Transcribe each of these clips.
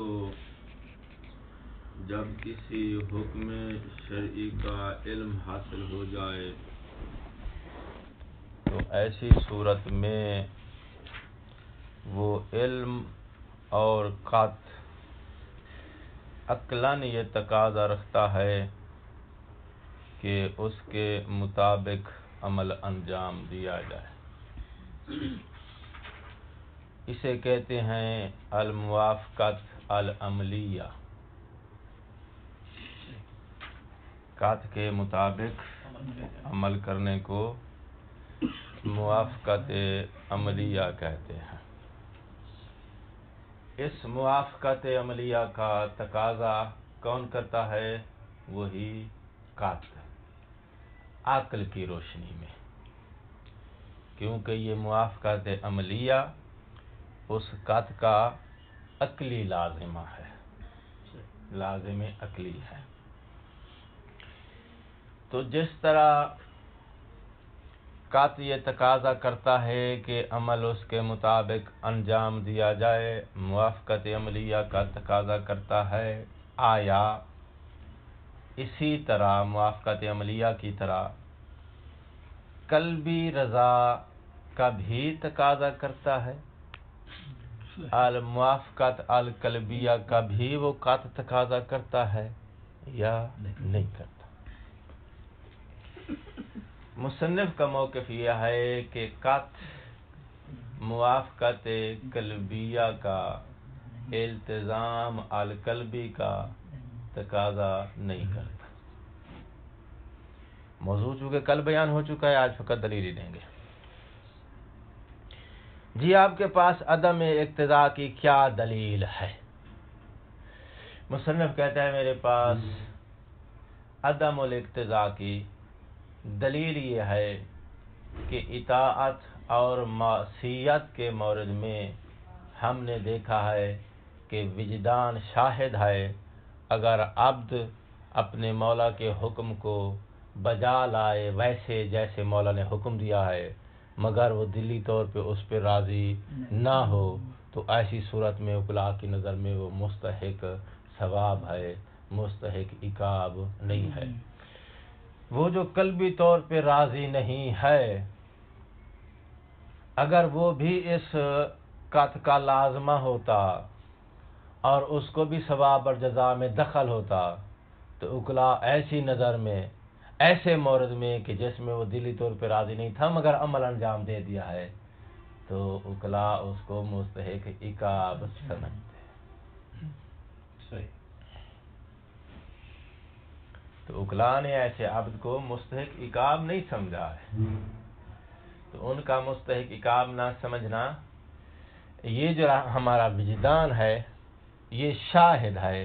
تو جب کسی حکم شرعی کا علم حاصل ہو جائے تو ایسی صورت میں وہ علم اور قطع عقلاً یہ تقاضا رکھتا ہے کہ اس کے مطابق عمل انجام دیا جائے۔ اسے کہتے ہیں الموافقت العملیہ۔ قطع کے مطابق عمل کرنے کو موافقت عملیہ کہتے ہیں۔ اس موافقت عملیہ کا تقاضا کون کرتا ہے؟ وہی قطع، عقل کی روشنی میں، کیونکہ یہ موافقت عملیہ اس قطع کا عقلی لازمہ ہے، لازم عقلی ہے۔ تو جس طرح قطع یہ تقاضا کرتا ہے کہ عمل اس کے مطابق انجام دیا جائے، موافقت عملیہ کا تقاضا کرتا ہے، آیا اسی طرح موافقت عملیہ کی طرح قلبی رضا کا بھی تقاضا کرتا ہے؟ الموافقت القلبیہ کا بھی وہ قطع تقاضا کرتا ہے یا نہیں کرتا؟ مصنف کا موقف یہ ہے کہ قطع موافقت قلبیہ کا التزام القلبی کا تقاضا نہیں کرتا۔ موضوع چونکہ کل بیان ہو چکا ہے، آج فقط دلیل ہی دیں گے۔ جی آپ کے پاس عدم اقتضاء کی کیا دلیل ہے؟ مصنف کہتا ہے میرے پاس عدم الاقتضاء کی دلیل یہ ہے کہ اطاعت اور معصیت کے مورد میں ہم نے دیکھا ہے کہ وجدان شاہد ہے، اگر عبد اپنے مولا کے حکم کو بجا لائے ویسے جیسے مولا نے حکم دیا ہے، مگر وہ دلی طور پہ اس پہ راضی نہ ہو، تو ایسی صورت میں عقلاء کی نظر میں وہ مستحق ثواب ہے، مستحق عقاب نہیں ہے۔ وہ جو قلبی طور پہ راضی نہیں ہے، اگر وہ بھی اس قطع کا لازمہ ہوتا اور اس کو بھی ثواب اور جزا میں دخل ہوتا، تو عقلاء ایسی نظر میں، ایسے مورد میں کہ جس میں وہ دلی طور پہ راضی نہیں تھا مگر عمل انجام دے دیا ہے، تو عقلاء اس کو مستحق عقاب سمجھتے ہیں۔ تو عقلاء نے ایسے عبد کو مستحق عقاب نہیں سمجھا ہے، تو ان کا مستحق عقاب نہ سمجھنا، یہ جو ہمارا وجدان ہے یہ شاہد ہے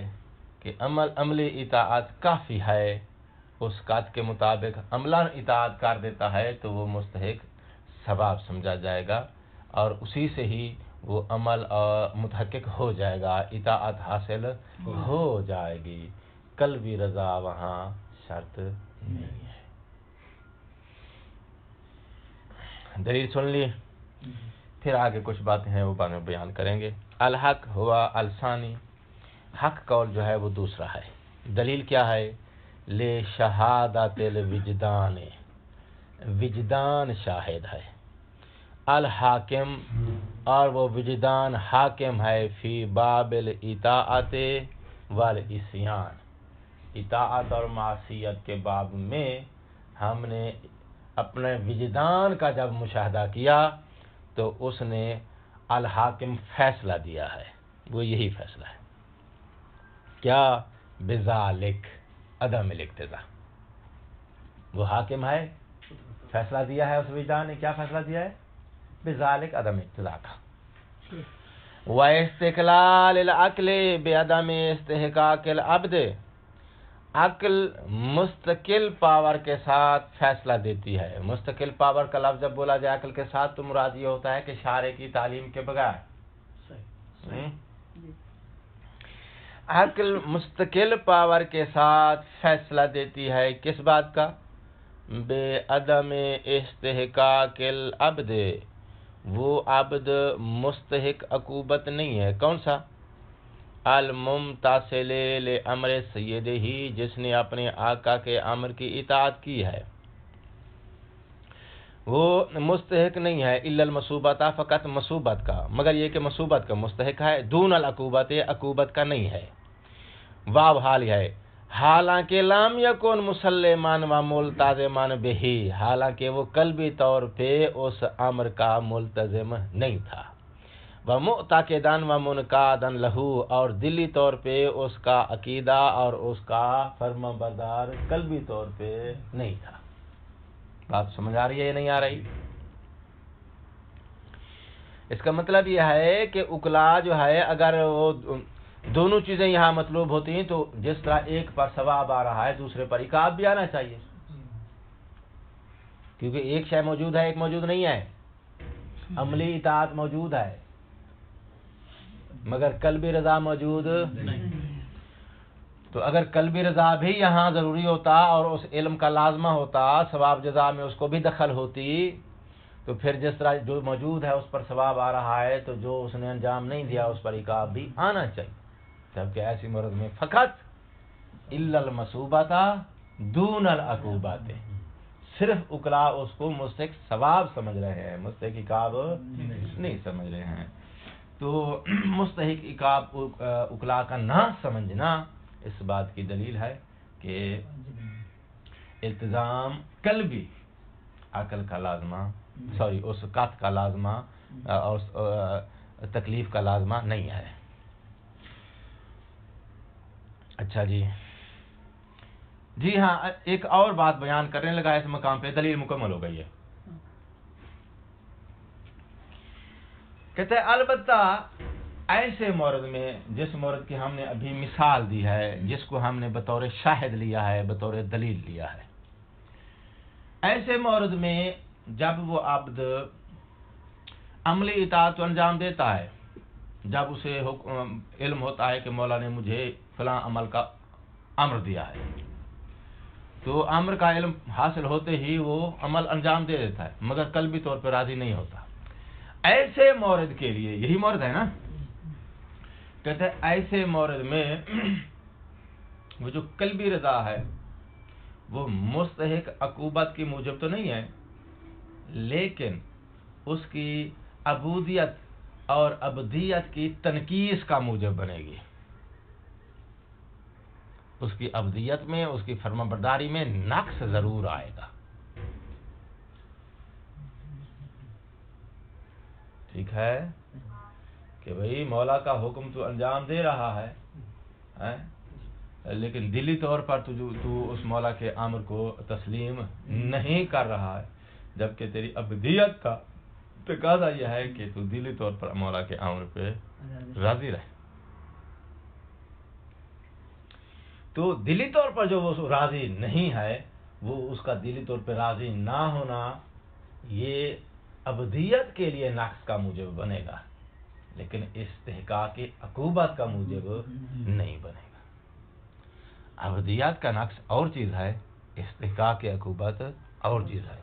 کہ عملی اطاعت کافی ہے، اس قطع کے مطابق عملاً اطاعت کر دیتا ہے تو وہ مستحق ثواب سمجھا جائے گا، اور اسی سے ہی وہ عمل متحقق ہو جائے گا، اطاعت حاصل ہو جائے گی، قلبی رضا وہاں شرط نہیں ہے۔ دلیل سن لی، پھر آگے کچھ باتیں ہیں وہ بعد میں بیان کریں گے۔ الحق ہوا الثانی، حق قول جو ہے وہ دوسرا ہے۔ دلیل کیا ہے؟ لے شہادت الوجدان، وجدان شاہد ہے، الحاکم اور وہ وجدان حاکم ہے، فی باب الاطاعت والعصیان، اطاعت اور معصیت کے باب میں ہم نے اپنے وجدان کا جب مشاہدہ کیا تو اس نے الحاکم فیصلہ دیا ہے، وہ یہی فیصلہ ہے، کیا؟ بذالک عدم الاقتضاء، وہ حاکم ہے، فیصلہ دیا ہے، اس وجدان نے کیا فیصلہ دیا ہے؟ بذالک عدم اقتضاء کا۔ واستقلال العقل بعدم استحقاق العبد، عقل مستقل پاور کے ساتھ فیصلہ دیتی ہے۔ مستقل پاور کا لفظ جب بولا جائے عقل کے ساتھ تو مراد یہ ہوتا ہے کہ شارع کی تعلیم کے بغیر۔ عقل مستقل پاور کے ساتھ فیصلہ دیتی ہے، کس بات کا؟ بے عدم استحقاق العبد، وہ عبد مستحق عقوبت نہیں ہے، کون سا؟ الممتثل لامر سیدہ، جس نے اپنے آقا کے امر کی اطاعت کی ہے، وہ مستحق نہیں ہے الا المصوبۃ، فقط مصوبت کا، مگر یہ کہ مصوبت کا مستحق ہے، دون العقوبت، عقوبت کا نہیں ہے۔ واو حال ہے، حالانکہ لام یکن مسلمان و ملتزمان بہی، حالانکہ وہ قلبی طور پہ اس امر کا ملتزم نہیں تھا، و معتقداً و منقاداً لہو، اور دلی طور پہ اس کا عقیدہ اور اس کا فرما بردار قلبی طور پہ نہیں تھا۔ بات سمجھ آ رہی ہے یا نہیں آ رہی؟ اس کا مطلب یہ ہے کہ اکلا جو ہے، اگر وہ دونوں چیزیں یہاں مطلوب ہوتی ہیں تو جس طرح ایک پر ثواب آ رہا ہے دوسرے پر عقاب بھی آنا چاہیے، کیونکہ ایک شے موجود ہے ایک موجود نہیں ہے، عملی اطاعت موجود ہے مگر قلبی رضا موجود نہیں۔ تو اگر قلبی رضا بھی یہاں ضروری ہوتا اور اس علم کا لازمہ ہوتا، ثواب جزا میں اس کو بھی دخل ہوتی، تو پھر جس طرح جو موجود ہے اس پر ثواب آ رہا ہے تو جو اس نے انجام نہیں دیا اس پر عقاب بھی آنا چاہیے، جبکہ ایسی مرض میں فقط الا المصوبۃ دون العقوبۃ، صرف اکلا اس کو مستحق ثواب سمجھ رہے ہیں، مستحق عقاب نہیں سمجھ رہے ہیں۔ تو مستحق عقاب اکلا کا نہ سمجھنا اس بات کی دلیل ہے کہ التزام قلبی عقل کا لازمہ، اس قط کا لازمہ اور تکلیف کا لازمہ نہیں ہے۔ اچھا جی ہاں، ایک اور بات بیان کرنے لگا اس مقام پہ، دلیل مکمل ہو گئی ہے۔ کہتے ہیں البتہ ایسے مورد میں، جس مورد کی ہم نے ابھی مثال دی ہے، جس کو ہم نے بطور شاہد لیا ہے، بطور دلیل لیا ہے، ایسے مورد میں جب وہ عبد عملی اطاعت کو انجام دیتا ہے، جب اسے علم ہوتا ہے کہ مولا نے مجھے فلاں عمل کا امر دیا ہے، تو امر کا علم حاصل ہوتے ہی وہ عمل انجام دے دیتا ہے، مگر قلبی طور پہ راضی نہیں ہوتا۔ ایسے مورد کے لیے، یہی مورد ہے نا، کہتے ہیں ایسے مورد میں وہ جو قلبی رضا ہے وہ مستحق عقوبت کی موجب تو نہیں ہے، لیکن اس کی عبودیت اور ابدیت کی تنقیص کا موجب بنے گی، اس کی ابدیت میں، اس کی فرما برداری میں نقص ضرور آئے گا۔ ٹھیک ہے کہ بھئی مولا کا حکم تو انجام دے رہا ہے، لیکن دلی طور پر تو اس مولا کے امر کو تسلیم نہیں کر رہا ہے، جبکہ تیری ابدیت کا تقاضا یہ ہے کہ تو دلی طور پر مولا کے امر پہ راضی رہے۔ تو دلی طور پر جو وہ راضی نہیں ہے، وہ اس کا دلی طور پہ راضی نہ ہونا یہ ابدیت کے لیے نقص کا موجب بنے گا، لیکن استحقاق عقوبت کا موجب نہیں بنے گا۔ ابدیت کا نقص اور چیز ہے، استحقاق عقوبت اور چیز ہے۔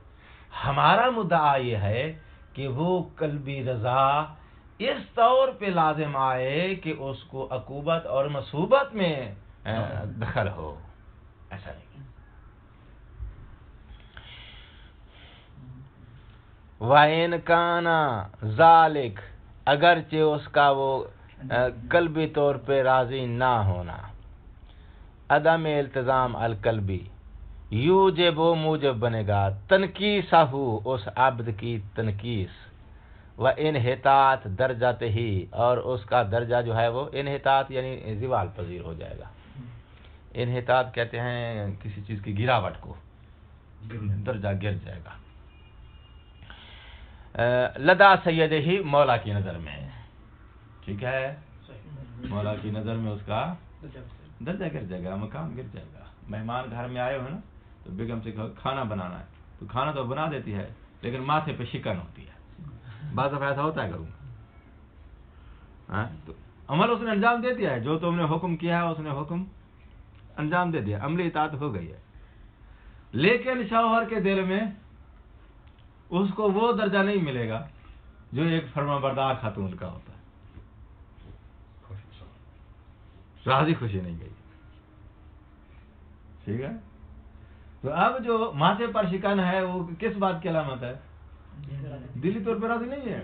ہمارا مدعا یہ ہے کہ وہ قلبی رضا اس طور پہ لازم آئے کہ اس کو عقوبت اور مصوبت میں دخل ہو، ایسا نہیں۔ وَإِنْ كَانَ ذَلِكَ، اگرچہ اس کا وہ قلبی طور پہ راضی نہ ہونا، عدم التزام القلبی یوجب و موجب بنے گا تنقیصہ، اس عبد کی تنقیص، و انحطاط درجات ہی، اور اس کا درجہ جو ہے وہ انحطاط یعنی زوال پذیر ہو جائے گا۔ انحطاط کہتے ہیں کسی چیز کی گراوٹ کو، درجہ گر جائے گا۔ لدا سید ہی، مولا کی نظر میں، ٹھیک ہے، مولا کی نظر میں اس کا درجہ گر جائے گا، مقام گر جائے گا۔ مہمان گھر میں آئے ہو نا، تو بیگم سے کھانا بنانا ہے، تو کھانا تو بنا دیتی ہے لیکن ماتھے پہ شکن ہوتی ہے، بعض دفعہ ایسا ہوتا ہے گھروں میں، تو عمل اس نے انجام دے دیا ہے، جو تم نے حکم کیا ہے اس نے حکم انجام دے دیا، عملی اطاعت ہو گئی ہے، لیکن شوہر کے دل میں اس کو وہ درجہ نہیں ملے گا جو ایک فرما بردار خاتون کا ہوتا ہے۔ راضی خوشی نہیں گئی. ٹھیک ہے. تو اب جو ماتھے پر شکن ہے وہ کس بات کی علامت ہے؟ دلی طور پہ راضی نہیں ہے,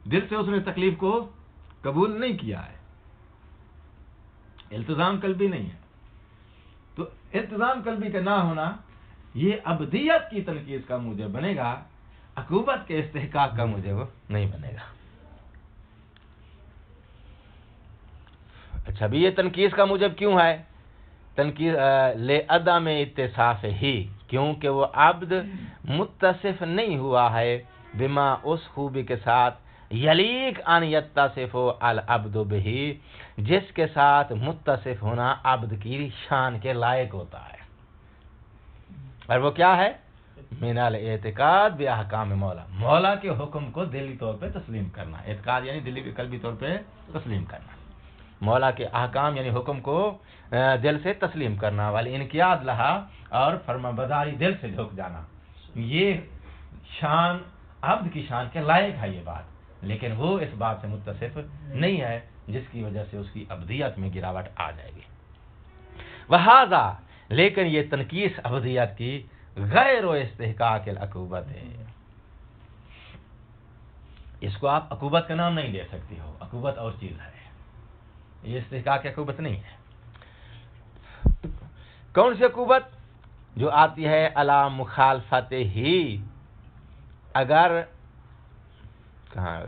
دل سے اس نے تکلیف کو قبول نہیں کیا ہے, التزام قلبی نہیں ہے. تو التزام قلبی کا نہ ہونا یہ ابدیت کی تنقید کا موجب بنے گا, عقوبت کے استحقاق کا موجب نہیں بنے گا. اچھا بھی یہ تنقید کا موجب کیوں ہے؟ تنقید لعدم اتصاف ہی, کیونکہ وہ عبد متصف نہیں ہوا ہے بما اس خوبی کے ساتھ یلیق ان یتصف العبد بہی, جس کے ساتھ متصف ہونا عبد کی شان کے لائق ہوتا ہے. اور وہ کیا ہے؟ من الاعتقاد باحکام مولا, مولا کے حکم کو دلی طور پہ تسلیم کرنا. اعتقاد یعنی دلی قلبی طور پہ تسلیم کرنا, مولا کے احکام یعنی حکم کو دل سے تسلیم کرنا. والی انقیاد لہا, اور فرما برداری دل سے جھک جانا. یہ شان عبد کی شان کے لائق ہے یہ بات, لیکن وہ اس بات سے متصف نہیں ہے جس کی وجہ سے اس کی ابدیت میں گراوٹ آ جائے گی. وہذا, لیکن یہ تنقیص ابدیت کی غیر و استحقاق العقوبت ہے. اس کو آپ عقوبت کا نام نہیں دے سکتی ہو, عقوبت اور چیز ہے, یہ استحقاق عقوبت نہیں ہے. کون سی عقوبت؟ جو آتی ہے علی مخالفت ہی, اگر کہاں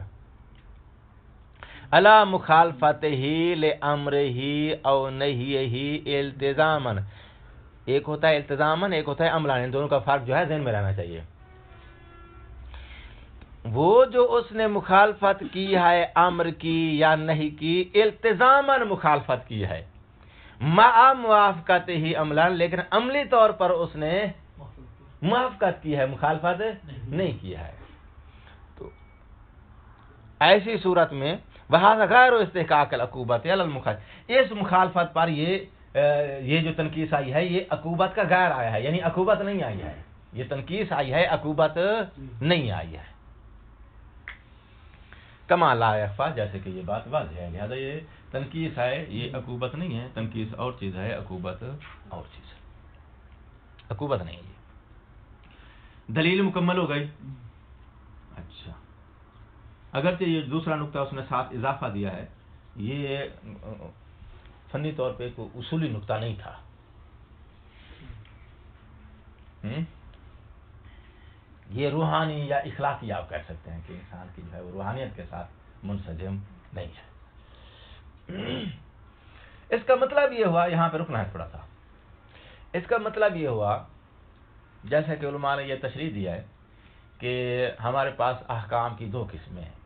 علی مخالفت ہی لامر ہی او نہی ہی التزامن. ایک ہوتا ہے التزامن, ایک ہوتا ہے عملان. ان دونوں کا فرق جو ہے ذہن میں رہنا چاہیے. وہ جو اس نے مخالفت کی ہے امر کی یا نہیں کی, التزامن مخالفت کی ہے, مع موافقت ہی عملان, لیکن عملی طور پر اس نے موافقت کی ہے, مخالفت نہیں کی ہے. تو ایسی صورت میں وہاں غیر استحقاق العقوبت علی المخالف, اس مخالفت پر یہ جو تنقیص آئی ہے یہ عقوبت کا غیر آیا ہے, یعنی عقوبت نہیں آئی ہے. یہ تنقیص آئی ہے, عقوبت نہیں آئی ہے. کما لا یخفی, جیسے کہ یہ بات واضح ہے. لہذا یہ تنقیص ہے, یہ عقوبت نہیں ہے. تنقیص اور چیز ہے, عقوبت اور چیز ہے. عقوبت نہیں ہے. دلیل مکمل ہو گئی. اچھا, اگرچہ یہ دوسرا نقطہ اس نے ساتھ اضافہ دیا ہے, یہ فنی طور پہ کوئی اصولی نقطہ نہیں تھا. یہ روحانی یا اخلاقی آپ کہہ سکتے ہیں کہ انسان کی جو ہے وہ روحانیت کے ساتھ منسجم نہیں ہے. اس کا مطلب یہ ہوا, یہاں پہ رکنا ہے تھوڑا سا. اس کا مطلب یہ ہوا, جیسا کہ علماء نے یہ تشریح دیا ہے کہ ہمارے پاس احکام کی دو قسمیں ہیں.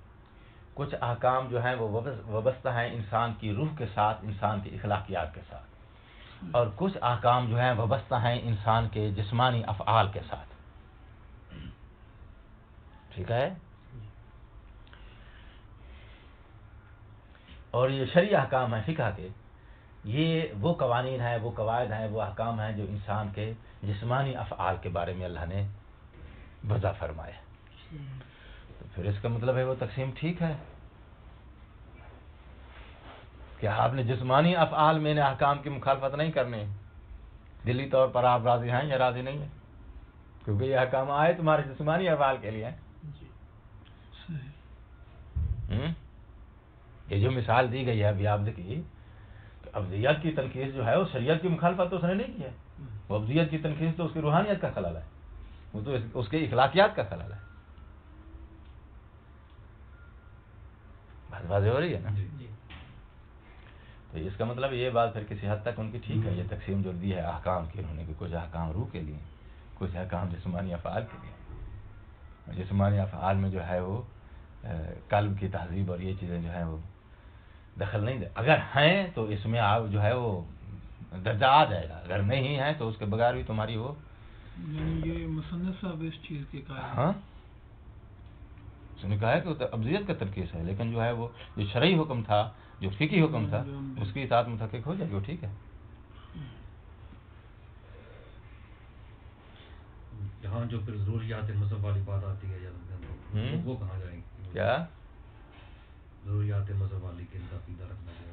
کچھ احکام جو ہیں وہ وابستہ ہیں انسان کی روح کے ساتھ, انسان کی اخلاقیات کے ساتھ, اور کچھ احکام جو ہیں وابستہ ہیں انسان کے جسمانی افعال کے ساتھ. ٹھیک ہے. اور یہ شرعی احکام ہیں فقہ کے, یہ وہ قوانین ہیں, وہ قواعد ہیں, وہ احکام ہیں جو انسان کے جسمانی افعال کے بارے میں اللہ نے وضع فرمایا. تو پھر اس کا مطلب ہے وہ تقسیم ٹھیک ہے کہ آپ نے جسمانی افعال میں نے احکام کی مخالفت نہیں کرنی. دلی طور پر آپ راضی ہیں یا راضی نہیں ہیں, کیونکہ یہ احکام آئے تمہارے جسمانی افعال کے لیے. یہ جو مثال دی گئی ہے ابھی عبد کی, ابدیت کی تنقیص جو ہے وہ شریعت کی مخالفت تو اس نے نہیں کی ہے. وہ ابدیت کی تنقیص تو اس کی روحانیت کا خلل ہے, وہ تو اس کے اخلاقیات کا خلل ہے. بات واضح ہو رہی ہے نا. تو اس کا مطلب یہ بات پھر کسی حد تک ان کی ٹھیک ہے. یہ تقسیم جو دی ہے احکام کی انہوں نے, کہ کچھ احکام روح کے لیے, کچھ احکام جسمانی افعال کے لیے. جسمانی افعال میں جو ہے وہ قلب کی تہذیب اور یہ چیزیں جو ہیں وہ دخل نہیں دے. اگر ہیں تو اس میں آپ جو ہے وہ درجہ آ جائے گا, اگر نہیں ہے تو اس کے بغیر بھی تمہاری وہ. یعنی یہ مصنف صاحب اس چیز کے قائل ہیں. ہاں, اس نے کہا ہے کہ ابدیت کا تنقیص ہے, لیکن جو ہے وہ جو شرعی حکم تھا, جو فقہی حکم تھا, اس کی اطاعت متحقق ہو جائے گی, وہ ٹھیک ہے. یہاں جو پھر ضروریات مذہب والی بات آتی ہے وہ کہاں جائیں گی؟ کیا ضروریات مذہب والی کے عقیدہ رکھنا چاہیے.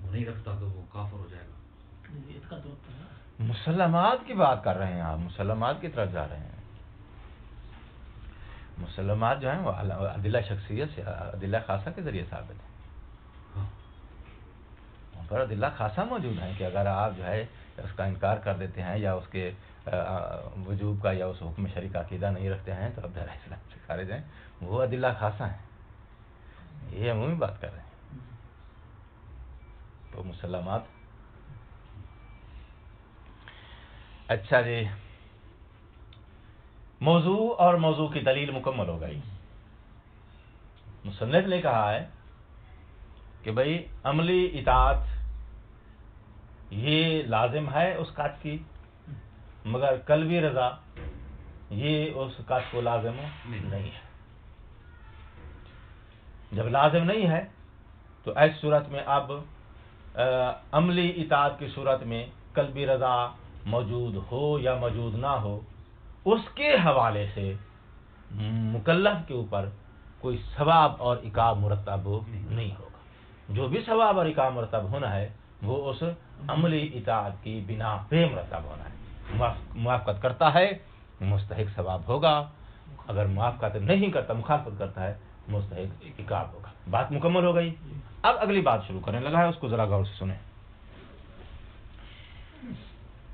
وہ نہیں رکھتا تو وہ کافر ہو جائے گا. مسلمات کی بات کر رہے ہیں آپ، مسلمات کی طرف جا رہے ہیں. مسلمات جو ہیں وہ عدلہ شخصیت سے، عدلہ خاصہ کے ذریعے ثابت ہیں. وہاں پر عدلہ خاصہ موجود ہیں کہ اگر آپ جو ہے اس کا انکار کر دیتے ہیں یا اس کے وجوب کا یا اس حکم شرعی کا عقیدہ نہیں رکھتے ہیں تو اب دائرہ اسلام سے خارج ہیں. وہ عدلہ خاصہ ہیں، یہ عمومی بات کر رہے ہیں. تو مسلمات. اچھا جی، موضوع اور موضوع کی دلیل مکمل ہو گئی. مصنف نے کہا ہے کہ بھئی عملی اطاعت یہ لازم ہے اس کات کی، مگر قلبی رضا یہ اس کات کو لازم نہیں ہے. جب لازم نہیں ہے تو ایسی صورت میں اب عملی اطاعت کی صورت میں قلبی رضا موجود ہو یا موجود نہ ہو، اس کے حوالے سے مکلف کے اوپر کوئی ثواب اور عقاب مرتب نہیں ہوگا. جو بھی ثواب اور عقاب مرتب ہونا ہے وہ اس عملی اطاعت کی بنا پہ مرتب ہونا ہے. موافقت کرتا ہے مستحق ثواب ہوگا، اگر موافقت نہیں کرتا، مخالفت کرتا ہے، مستحق عقاب ہوگا. بات مکمل ہو گئی. اب اگلی بات شروع کرنے لگا ہے، اس کو ذرا غور سے سنیں.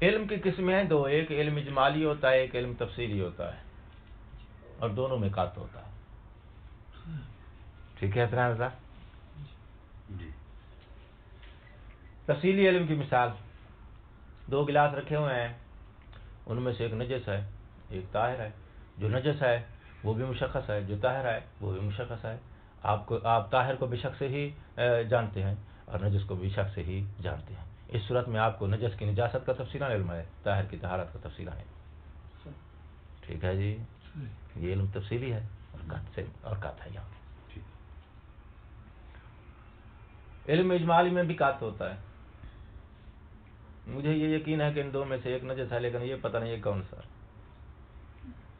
علم کی قسمیں ہیں دو، ایک علم اجمالی ہوتا ہے، ایک علم تفصیلی ہوتا ہے، اور دونوں میں کات ہوتا ہے. ٹھیک ہے اتنا رضا؟ جی. تفصیلی علم کی مثال، دو گلاس رکھے ہوئے ہیں، ان میں سے ایک نجس ہے ایک طاہر ہے. جو نجس ہے وہ بھی مشخص ہے، جو طاہر ہے وہ بھی مشخص ہے. آپ طاہر کو بے شک سے ہی جانتے ہیں اور نجس کو بے شک سے ہی جانتے ہیں. اس صورت میں آپ کو نجس کی نجاست کا تفصیلاً علم ہے، طاہر کی طہارت کا تفصیلاً علم. ٹھیک ہے جی، یہ علم تفصیلی ہے اور کات ہے. یہاں علم اجمالی میں بھی کات ہوتا ہے. مجھے یہ یقین ہے کہ ان دو میں سے ایک نجس ہے، لیکن یہ پتہ نہیں ہے کون سا،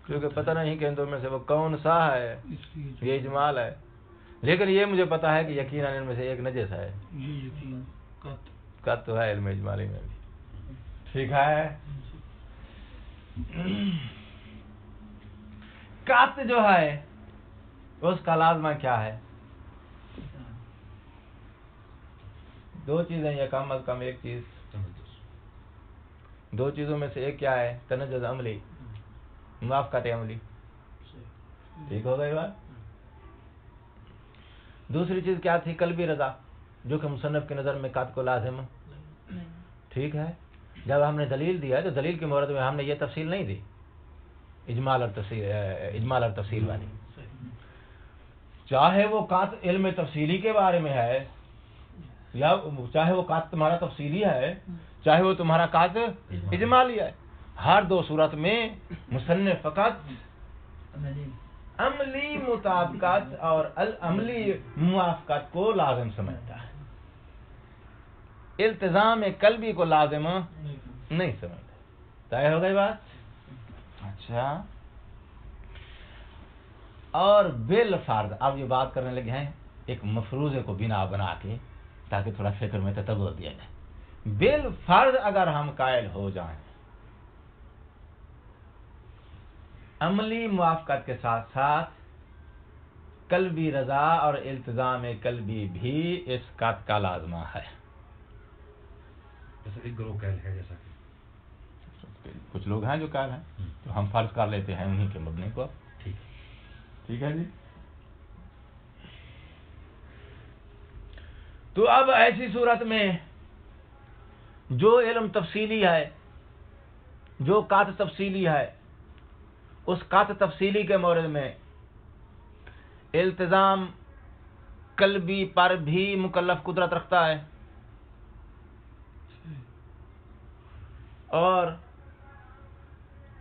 کیونکہ پتہ نہیں کہ ان دو میں سے وہ کون سا ہے، یہ اجمال ہے. لیکن یہ مجھے پتا ہے کہ یقیناً ان میں سے ایک نجس ہے. یہ یقین کات تو ہے علم اجمالی میں بھی. ٹھیک ہے. کات جو ہے اس کا لازمہ کیا ہے؟ دو چیزیں یا کم از کم ایک چیز. دو چیزوں میں سے ایک کیا ہے؟ تنجز عملی، موافقت عملی. ٹھیک ہو گئی بات. دوسری چیز کیا تھی؟ قلبی رضا، جو کہ مصنف کی نظر میں کات کو لازم. ٹھیک ہے. جب ہم نے دلیل دیا تو دلیل کے مورد میں ہم نے یہ تفصیل نہیں دی، اجمال اور تفصیل والی. چاہے وہ کات علم تفصیلی کے بارے میں ہے یا چاہے وہ کات تمہارا تفصیلی ہے، چاہے وہ تمہارا کات اجمالی ہے، ہر دو صورت میں مصنف فقط عملی مطابقت اور العملی موافقت کو لازم سمجھتا ہے، التزام قلبی کو لازم نہیں سمجھتا. طے ہو گئی بات. اچھا، اور بالفرض اب یہ بات کرنے لگے ہیں ایک مفروضے کو بنا بنا کے تاکہ تھوڑا فکر میں تتبع دیا جائے. بالفرض اگر ہم قائل ہو جائیں عملی موافقت کے ساتھ ساتھ قلبی رضا اور التزام قلبی بھی اس کات کا لازمہ ہے. جیسا ایک گروہ قائل ہے، جیسا کہ کچھ لوگ ہیں جو قائل ہیں، تو ہم فرض کر لیتے ہیں انہی کے مبنی کو. ٹھیک ہے جی. تو اب ایسی صورت میں جو علم تفصیلی ہے، جو کات تفصیلی ہے، اس کات تفصیلی کے مورد میں التزام قلبی پر بھی مکلف قدرت رکھتا ہے اور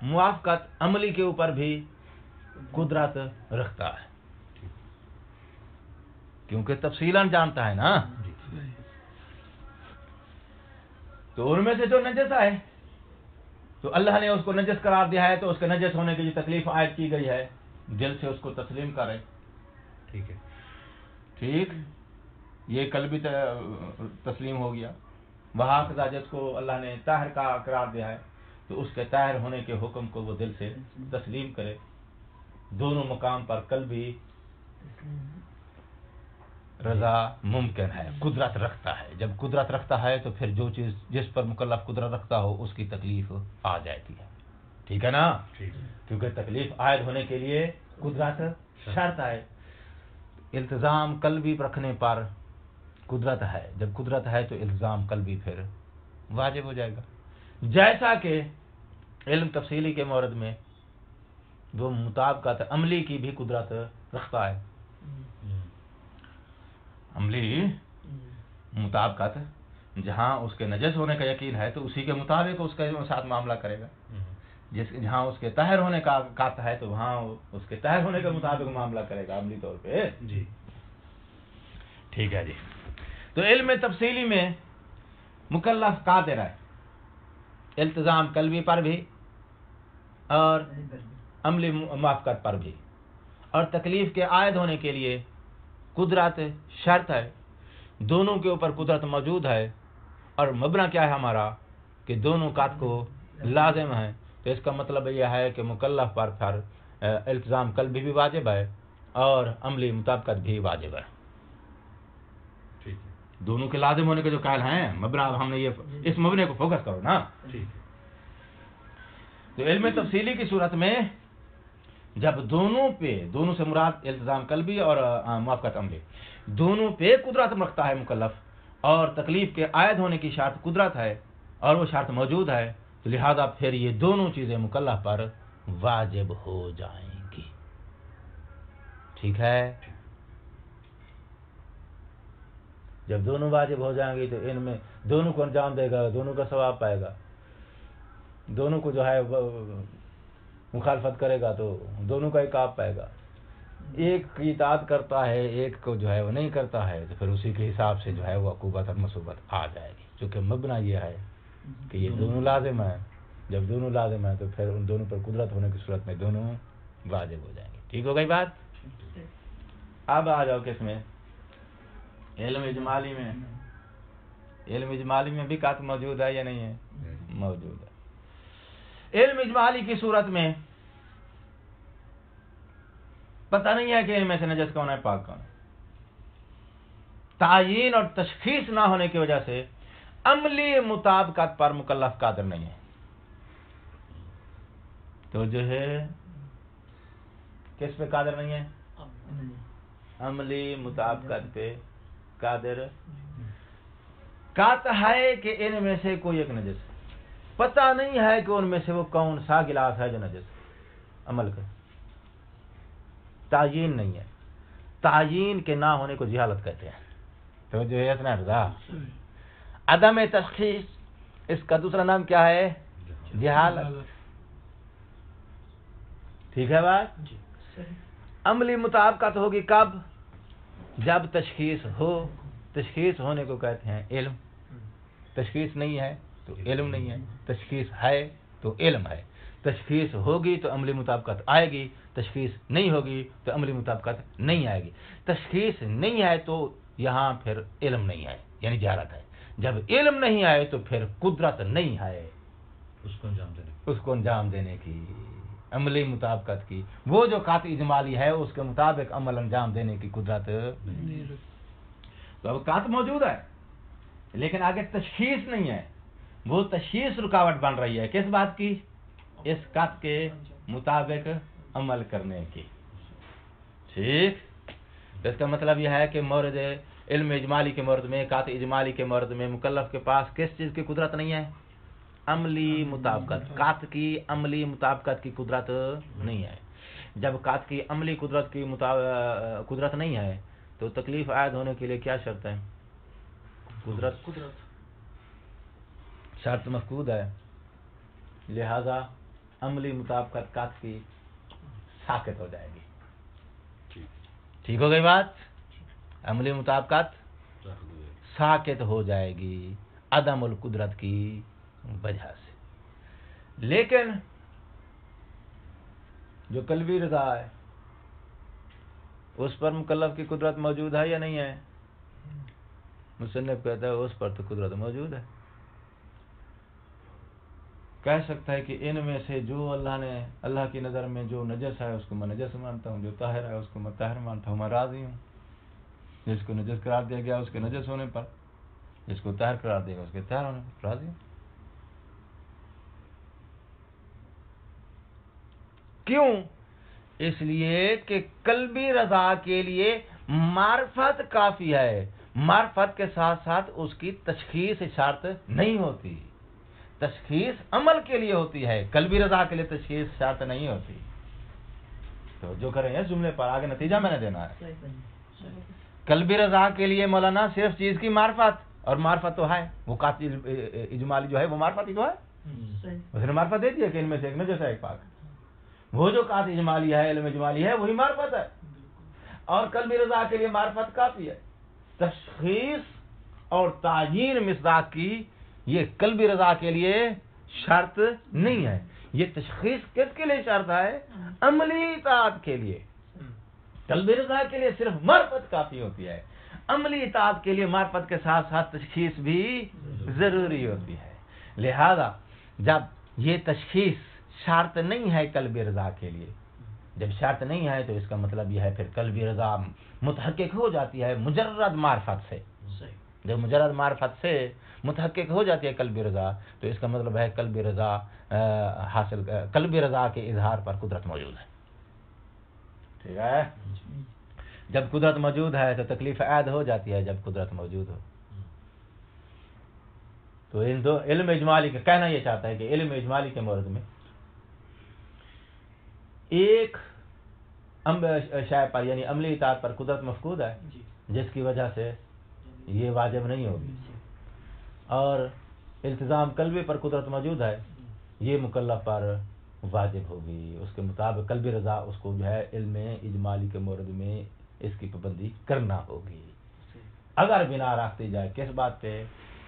موافقت عملی کے اوپر بھی قدرت رکھتا ہے، کیونکہ تفصیلاً جانتا ہے نا. تو ان میں سے جو نجس ہے تو اللہ نے اس کو نجس قرار دیا ہے، تو اس کے نجس ہونے کی جو تکلیف عائد کی گئی ہے دل سے اس کو تسلیم کرے. ٹھیک ہے. ٹھیک. یہ قلبی تسلیم ہو گیا. وہاں کا جس کو اللہ نے طاہر کا قرار دیا ہے تو اس کے طاہر ہونے کے حکم کو وہ دل سے تسلیم کرے. دونوں مقام پر قلبی رضا ممکن ہے، قدرت رکھتا ہے. جب قدرت رکھتا ہے تو پھر جو چیز جس پر مکلف قدرت رکھتا ہو اس کی تکلیف آ جاتی ہے. ٹھیک ہے نا؟ کیونکہ تکلیف عائد ہونے کے لیے قدرت شرط ہے. التزام قلبی رکھنے پر قدرت ہے. جب قدرت ہے تو التزام قلبی پھر واجب ہو جائے گا. جیسا کہ علم تفصیلی کے مورد میں وہ مطابقت عملی کی بھی قدرت رکھتا ہے. عملی مطابقت جہاں اس کے نجس ہونے کا یقین ہے تو اسی کے مطابق اس کے ساتھ معاملہ کرے گا. جہاں اس کے طاہر ہونے کا قطع ہے تو وہاں اس کے طاہر ہونے کے مطابق معاملہ کرے گا عملی طور پہ. جی ٹھیک ہے جی. تو علم تفصیلی میں مکلف قادر ہے التزام قلبی پر بھی اور عملی موافقت پر بھی، اور تکلیف کے عائد ہونے کے لیے قدرت شرط ہے. دونوں کے اوپر قدرت موجود ہے اور مبنی کیا ہے ہمارا کہ دونوں قات کو لازم ہے. تو اس کا مطلب یہ ہے کہ مکلف پر پھر التزام قلبی بھی واجب ہے اور عملی مطابقت بھی واجب ہے. دونوں کے لازم ہونے کے جو قائل ہیں مبنی، ہم نے یہ اس مبنی کو فوکس کرو نا. تو علم تفصیلی کی صورت میں جب دونوں سے مراد التزام قلبی اور موافقت عملی، دونوں پہ قدرت رکھتا ہے مکلف اور تکلیف کے عائد ہونے کی شرط قدرت ہے اور وہ شرط موجود ہے، تو لہذا پھر یہ دونوں چیزیں مکلف پر واجب ہو جائیں گی. ٹھیک ہے؟ جب دونوں واجب ہو جائیں گی تو ان میں دونوں کو انجام دے گا، دونوں کا ثواب پائے گا. دونوں کو جو ہے مخالفت کرے گا تو دونوں کا عقاب پائے گا. ایک کی اطاعت کرتا ہے ایک کو جو ہے وہ نہیں کرتا ہے تو پھر اسی کے حساب سے جو ہے وہ عقوبت اور مصیبت آ جائے گی. چونکہ مبنی یہ ہے کہ یہ دونوں لازم ہیں. جب دونوں لازم ہیں تو پھر ان دونوں پر قدرت ہونے کی صورت میں دونوں واجب ہو جائیں گے. ٹھیک ہو گئی بات؟ اب آ جاؤ کس میں؟ علم اجمالی میں. علم اجمالی میں بھی قات موجود ہے یا نہیں ہے؟ موجود ہے. علم اجمالی کی صورت میں پتہ نہیں ہے کہ ان میں سے نجس کون ہے پاک کون ہے. تعیین اور تشخیص نہ ہونے کی وجہ سے عملی مطابقت پر مکلف قادر نہیں ہے. تو جو ہے کس پہ قادر نہیں ہے؟ عملی مطابقت پہ قادر. قطع ہے کہ ان میں سے کوئی ایک نجس ہے، پتہ نہیں ہے کہ ان میں سے وہ کون سا گلاس ہے جو نجس عمل کر. تعیین نہیں ہے. تعیین کے نہ ہونے کو جہالت کہتے ہیں. تو جو ہے اتنا رضا عدم تشخیص، اس کا دوسرا نام کیا ہے؟ جہالت. ٹھیک ہے بات؟ عملی مطابقت ہوگی کب؟ جب تشخیص ہو. تشخیص ہونے کو کہتے ہیں علم. تشخیص نہیں ہے تو علم نہیں ہے، تشخیص ہے تو علم ہے. تشخیص ہوگی تو عملی مطابقت آئے گی، تشخیص نہیں ہوگی تو عملی مطابقت نہیں آئے گی. تشخیص نہیں ہے تو یہاں پھر علم نہیں ہے یعنی جہالت ہے. جب علم نہیں آئے تو پھر قدرت نہیں ہے اس کو انجام دینے کی، عملی مطابقت کی. وہ جو قاطع اجمالی ہے اس کے مطابق عمل انجام دینے کی قدرت. تو اب قاطع موجود ہے لیکن آگے تشخیص نہیں ہے. وہ تشخیص رکاوٹ بن رہی ہے کس بات کی؟ اس قاطع کے مطابق عمل کرنے کی. ٹھیک. اس کا مطلب یہ ہے کہ مورد علم اجمالی کے مورد میں، قاطع اجمالی کے مورد میں مکلف کے پاس کس چیز کی قدرت نہیں ہے؟ عملی مطابقت. قاطع کی عملی مطابقت کی قدرت نہیں ہے. جب قاطع کی عملی قدرت کی قدرت نہیں ہے تو تکلیف عائد ہونے کے لیے کیا شرط ہے؟ قدرت. شرط مفقود ہے، لہذا عملی مطابقت قاطع کی ساقط ہو جائے گی. ٹھیک ہو گئی بات؟ عملی مطابقت ساقط ہو جائے گی عدم القدرت کی وجہ سے. لیکن جو قلبی رضا ہے اس پر مکلف کی قدرت موجود ہے یا نہیں ہے؟ مصنف کہتا ہے اس پر تو قدرت موجود ہے. کہہ سکتا ہے کہ ان میں سے جو اللہ کی نظر میں جو نجس ہے اس کو میں نجس مانتا ہوں، جو طاہر ہے اس کو میں طاہر مانتا ہوں، میں راضی ہوں. جس کو نجس قرار دیا گیا اس کے نجس ہونے پر، جس کو طاہر قرار دیا گیا اس کے طاہر ہونے پر راضی ہوں. کیوں؟ اس لیے کہ قلبی رضا کے لیے معرفت کافی ہے. معرفت کے ساتھ ساتھ اس کی تشخیص شرط نہیں ہوتی. تشخیص عمل کے لیے ہوتی ہے، قلبی رضا کے لیے تشخیص شرط نہیں ہوتی. تو جو کریں اس جملے پر آگے نتیجہ میں نے دینا ہے. قلبی رضا کے لیے مولانا صرف چیز کی معرفت، اور معرفت تو ہے وہ قاطع اجمالی جو ہے وہ معرفت ہی تو ہے. اس نے معرفت دے دی ہے کہ ان میں سے ایک نجس ہے ایک پاک. وہ جو قاطع اجمالی ہے، علم اجمالی ہے، وہی معرفت ہے. اور قلبی رضا کے لیے معرفت کافی ہے. تشخیص اور تعیین مصداق کی یہ قلبی رضا کے لیے شرط نہیں ہے. یہ تشخیص کس کے لیے شرط ہے؟ عملی اطاعت کے لیے. قلبی رضا کے لیے صرف معرفت کافی ہوتی ہے، عملی اطاعت کے لیے معرفت کے ساتھ ساتھ تشخیص بھی ضروری ہوتی ہے. لہذا جب یہ تشخیص شرط نہیں ہے قلبی رضا کے لیے، جب شرط نہیں ہے تو اس کا مطلب یہ ہے پھر قلبی رضا متحقق ہو جاتی ہے مجرد معرفت سے. جب مجرد معرفت سے متحقق ہو جاتی ہے قلبی رضا تو اس کا مطلب ہے قلبی رضا کے اظہار پر قدرت موجود ہے. ٹھیک ہے؟ جب قدرت موجود ہے تو تکلیف عائد ہو جاتی ہے جب قدرت موجود ہو. تو ان دو علم اجمالی کا کہنا یہ چاہتا ہے کہ علم اجمالی کے مورد میں ایک شے پر یعنی عملی اطاعت پر قدرت مفقود ہے جس کی وجہ سے یہ واجب نہیں ہوگی، اور التزام قلبی پر قدرت موجود ہے یہ مکلف پر واجب ہوگی. اس کے مطابق قلبی رضا اس کو جو ہے علم اجمالی کے مورد میں اس کی پابندی کرنا ہوگی. اگر بنا رکھتی جائے کس بات پہ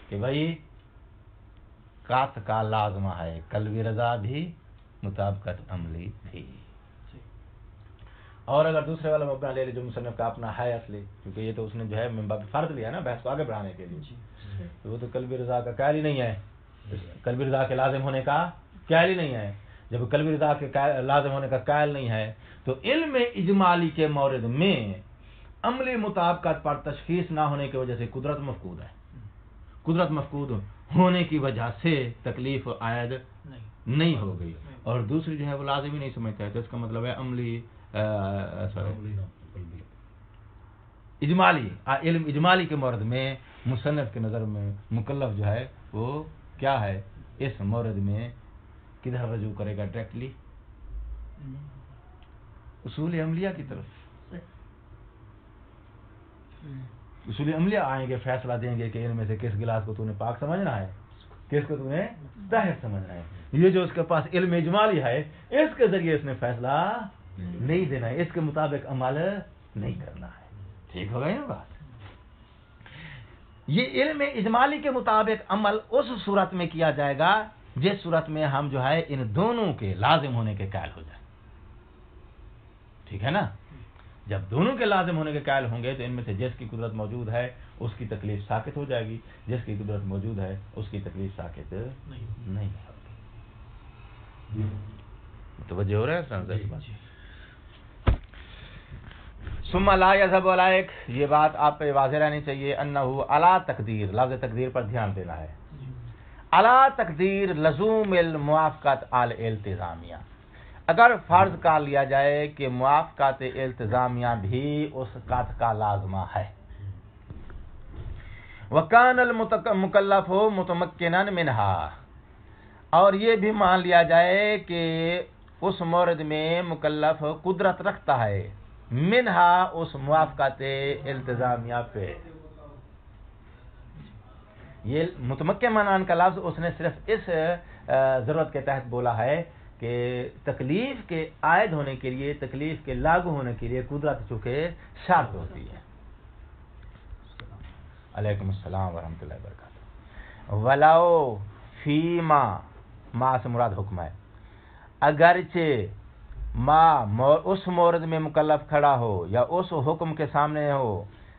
کہ بھائی قاط کا لازمہ ہے قلبی رضا بھی مطابقت عملی بھی. اور اگر دوسرے والا مبنا لے لے جو مصنف کا اپنا ہے اصلی، کیونکہ یہ تو اس نے جو ہے من باب فرض لیا نا بحث کو آگے بڑھانے کے لیے، تو وہ تو قلبی رضا کا قائل ہی نہیں ہے، قلبی رضا کے لازم ہونے کا قائل ہی نہیں ہے. جب قلبی رضا کے لازم ہونے کا قائل نہیں ہے تو علم اجمالی کے مورد میں عملی مطابقت پر تشخیص نہ ہونے کی وجہ سے قدرت مفقود ہے. قدرت مفقود ہونے کی وجہ سے تکلیف عائد نہیں ہو گئی، اور دوسری جو ہے وہ لازم ہی نہیں سمجھتا ہے. تو اس کا مطلب ہے عملی اجمالی علم اجمالی کے مورد میں مصنف کی نظر میں مکلف جو ہے وہ کیا ہے، اس مورد میں کدھر رجوع کرے گا؟ ڈائریکٹلی اصول عملیہ کی طرف. اصول عملیہ آئیں گے، فیصلہ دیں گے کہ ان میں سے کس گلاس کو تو نے پاک سمجھنا ہے، کس کو تو نے طاہر سمجھنا ہے. یہ جو اس کے پاس علم اجمالی ہے اس کے ذریعے اس نے فیصلہ نہیں دینا ہے، اس کے مطابق عمل نہیں کرنا ہے. ٹھیک ہو گئی نا بات؟ یہ علم اجمالی کے مطابق عمل اس صورت میں کیا جائے گا جس صورت میں ہم جو ہے ان دونوں کے لازم ہونے کے قائل ہو جائیں. ٹھیک ہے نا؟ جب دونوں کے لازم ہونے کے قائل ہوں گے تو ان میں سے جس کی قدرت موجود ہے اس کی تکلیف ساکت ہو جائے گی، جس کی قدرت موجود ہے اس کی تکلیف ساکت نہیں ہوگی. متوجہ ہو رہا ہے؟ ثم لا يذهب عليك، یہ بات آپ پہ واضح رہنی چاہیے، انه علی تقدیر، لفظ تقدیر پر دھیان دینا ہے. علی تقدیر لزوم الموافقت الالتزامیہ، اگر فرض کر لیا جائے کہ موافقت التزامیہ بھی اس قط کا لازمہ ہے. وکان المکلف متمکنا منہا، اور یہ بھی مان لیا جائے کہ اس مورد میں مکلف قدرت رکھتا ہے منہا اس موافقت التزامیہ پہ. یہ متمکن منان کا لفظ اس نے صرف اس ضرورت کے تحت بولا ہے کہ تکلیف کے عائد ہونے کے لیے، تکلیف کے لاگو ہونے کے لیے قدرت چونکہ شرط ہوتی ہے. علیکم السلام ورحمۃ اللہ وبرکاتہ. ولو فیما، ما سے مراد حکم ہے، اگرچہ ما اس مورد میں مکلف کھڑا ہو یا اس حکم کے سامنے ہو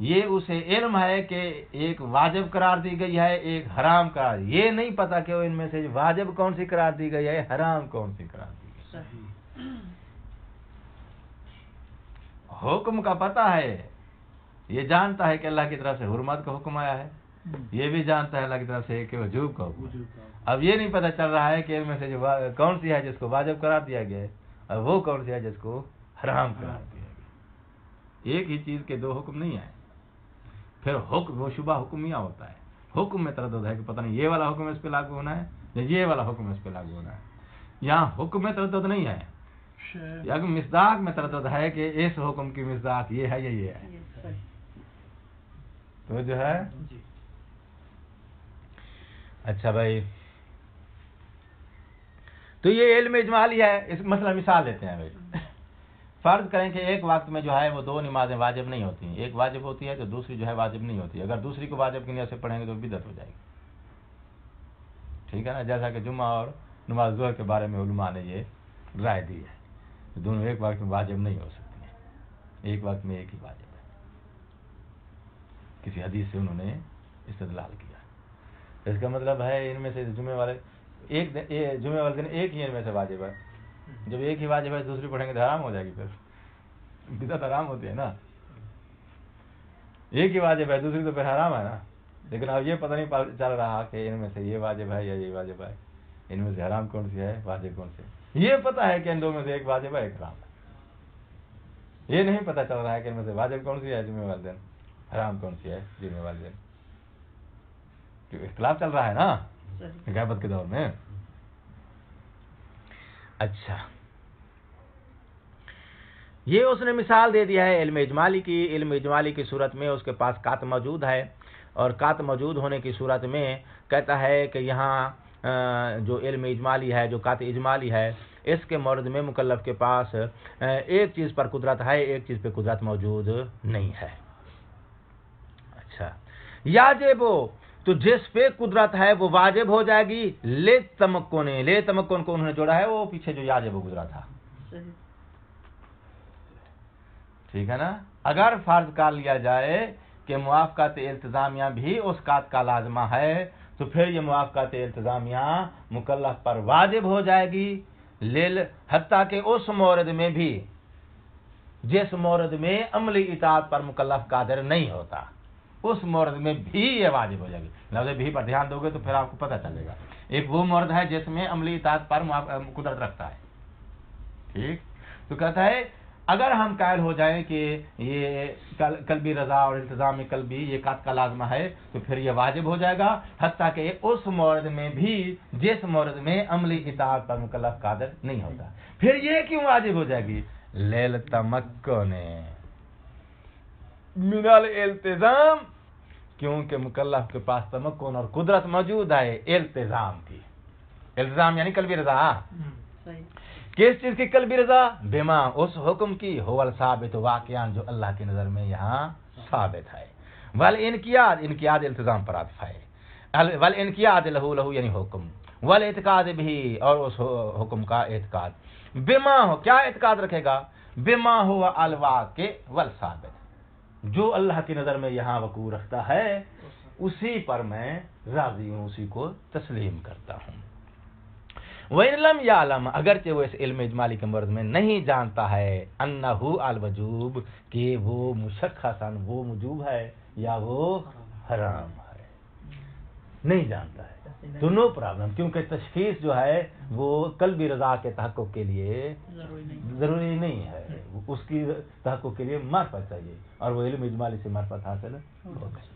یہ اسے علم ہے کہ ایک واجب قرار دی گئی ہے، ایک حرام قرار، یہ نہیں پتا کہ ان میں سے واجب کون سی قرار دی گئی ہے، حرام کون سی قرار دی گئی ہے۔ حکم کا پتہ ہے، یہ جانتا ہے کہ اللہ کی طرف سے حرمت کا حکم آیا ہے، یہ بھی جانتا ہے اللہ کی طرف سے کہ وجوب کا حکم ہے۔ اب یہ نہیں پتہ چل رہا ہے کہ ان میں سے جو کون سی ہے جس کو واجب قرار دیا گیا ہے اور وہ کون سی ہے جس کو حرام قرار دیا گیا۔ ایک ہی چیز کے دو حکم نہیں ہیں۔ پھر حکم وہ شبہ حکمیہ ہوتا ہے، حکم میں تردد ہے کہ پتہ نہیں یہ والا حکم اس پہ لاگو ہونا ہے یا یہ والا حکم اس پہ لاگو ہونا ہے۔ یہاں حکم میں تردد نہیں ہے، یا مصداق میں تردد ہے کہ اس حکم کی مصداق یہ ہے یا یہ ہے۔ تو جو ہے اچھا بھائی، تو یہ علم اجمالی ہے۔ اس مسئلہ مثال لیتے ہیں بھائی، فرض کریں کہ ایک وقت میں جو ہے وہ دو نمازیں واجب نہیں ہوتی ہیں، ایک واجب ہوتی ہے تو دوسری جو ہے واجب نہیں ہوتی۔ اگر دوسری کو واجب کی نیت سے پڑھیں گے تو بدعت ہو جائے گی، ٹھیک ہے نا؟ جیسا کہ جمعہ اور نماز ظہر کے بارے میں علماء نے یہ رائے دی ہے، دونوں ایک وقت میں واجب نہیں ہو سکتی ہیں، ایک وقت میں ایک ہی واجب ہے۔ کسی حدیث سے انہوں نے استدلال کیا۔ اس کا مطلب ہے ان میں سے جمعے والے جمعے والے دن ایک ہی ان میں سے واجب ہے، جب ایک ہی واجب ہے دوسری پڑھیں گے تو حرام ہو جائے گی، پھر بدعت حرام ہوتی ہے نا۔ ایک ہی واجب ہے دوسری تو پھر حرام ہے نا۔ لیکن اب یہ پتہ نہیں چل رہا کہ ان میں سے یہ واجب ہے یا یہ واجب ہے، ان میں سے حرام کون سی ہے واجب کون سی ہے۔ یہ پتہ ہے کہ ان دو میں سے ایک واجب ہے ایک حرام ہے، یہ نہیں پتہ چل رہا ہے کہ ان میں سے واجب کون سی ہے جمعے والے دن، حرام کون سی ہے جمعے والے دن۔ کیوں اختلاف چل رہا ہے نا غیبت کے دور میں۔ اچھا، یہ اس نے مثال دے دیا ہے علم اجمالی کی۔ علم اجمالی کی صورت میں اس کے پاس قاط موجود ہے، اور قاط موجود ہونے کی صورت میں کہتا ہے کہ یہاں جو علم اجمالی ہے، جو قاط اجمالی ہے، اس کے مورد میں مکلف کے پاس ایک چیز پر قدرت ہے، ایک چیز پہ قدرت موجود نہیں ہے۔ اچھا، یاجب تو جس پہ قدرت ہے وہ واجب ہو جائے گی، لے تمکن کو انہوں نے جوڑا ہے، وہ پیچھے جو یاجب گزرا تھا، ٹھیک ہے نا۔ اگر فرض کر لیا جائے کہ موافقت التزامیہ بھی اس قاط کا لازمہ ہے تو پھر یہ موافقت التزامیہ مکلف پر واجب ہو جائے گی، حتیٰ کہ اس مورد میں بھی جس مورد میں عملی اطاعت پر مکلف قادر نہیں ہوتا، اس مورد میں بھی یہ واجب ہو جائے گی۔ لفظ بھی پر دھیان دو گے تو پھر آپ کو پتہ چلے گا۔ ایک وہ مرد ہے جس میں عملی اطاعت پر قدرت رکھتا ہے، ٹھیک۔ تو کہتا ہے اگر ہم قائل ہو جائیں کہ یہ قلبی رضا اور التزام قلبی یہ قاط کا لازمہ ہے تو پھر یہ واجب ہو جائے گا، حتیٰ کہ اس مورد میں بھی جس مورد میں عملی اطاعت پر مکلف قادر نہیں ہوتا۔ پھر یہ کیوں واجب ہو جائے گی؟ لِلْتَمَكُّنِ من الالتزام، کیونکہ مکلف کے پاس تمکن اور قدرت موجود ہے التزام کی۔ التزام یعنی قلبی رضا، کس چیز کی قلبی رضا؟ بما اس حکم کی، هو الثابت واقعان جو اللہ کی نظر میں یہاں ثابت ہے۔ والانقیاد، انقیاد التزام پر عطف ہے، والانقیاد لہو یعنی حکم، والاعتقاد بھی اور اس حکم کا اعتقاد، بما ہو کیا اعتقاد رکھے گا؟ بما هو الواقع والثابت، جو اللہ کی نظر میں یہاں وقوع رکھتا ہے اسی پر میں راضی ہوں، اسی کو تسلیم کرتا ہوں۔ وَإِن لَمْ يَعْلَمْ، اگرچہ وہ اس علم اجمالی کے مرد میں نہیں جانتا ہے، أَنَّهُ الْوَجُوب، کہ وہ مشخصاً وہ وجوب ہے یا وہ حرام ہے، نہیں جانتا ہے تو نو پرابلم، کیونکہ تشخیص جو ہے وہ قلبی رضا کے تحقق کے لیے ضروری نہیں ہے، اس کی تحقق کے لیے معرفت چاہیے، اور وہ علم اجمالی سے معرفت حاصل ہو گئی۔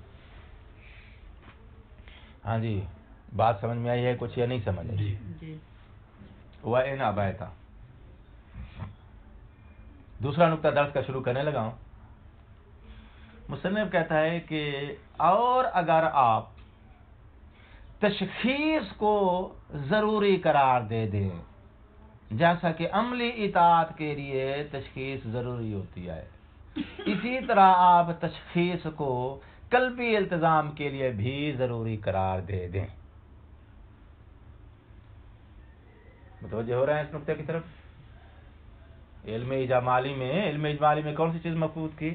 ہاں جی، بات سمجھ میں آئی ہے کچھ یا نہیں سمجھ آئی؟ وَإِنْ أَبَيْتَ، دوسرا نقطہ درس کا شروع کرنے لگا ہوں۔ مصنف کہتا ہے کہ اور اگر آپ تشخیص کو ضروری قرار دے دیں، جیسا کہ عملی اطاعت کے لیے تشخیص ضروری ہوتی ہے، اسی طرح آپ تشخیص کو قلبی التزام کے لیے بھی ضروری قرار دے دیں۔ متوجہ ہو رہے ہیں اس نقطے کی طرف؟ علم اجمالی میں کون سی چیز مفقود کی؟